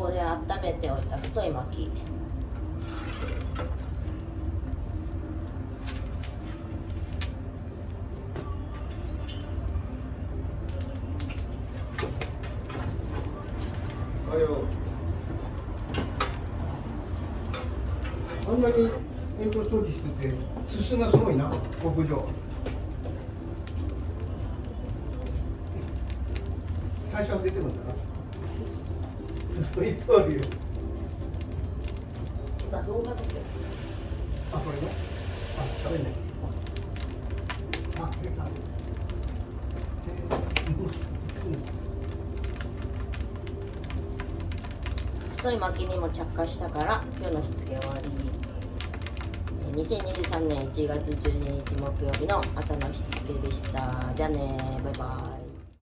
こで温めておいた太い巻き。おはよう。あんなに煙突掃除してて、すすがすごいな、屋上。最初は出てるんだな。すすいっぱいあるよ。今動画撮ってる。あ、これね。あ、食べない。あ、出た。太い巻きにも着火したから今日のしつけ終わり。2023年1月12日木曜日の朝のしつけでした。じゃあね、バイバイ。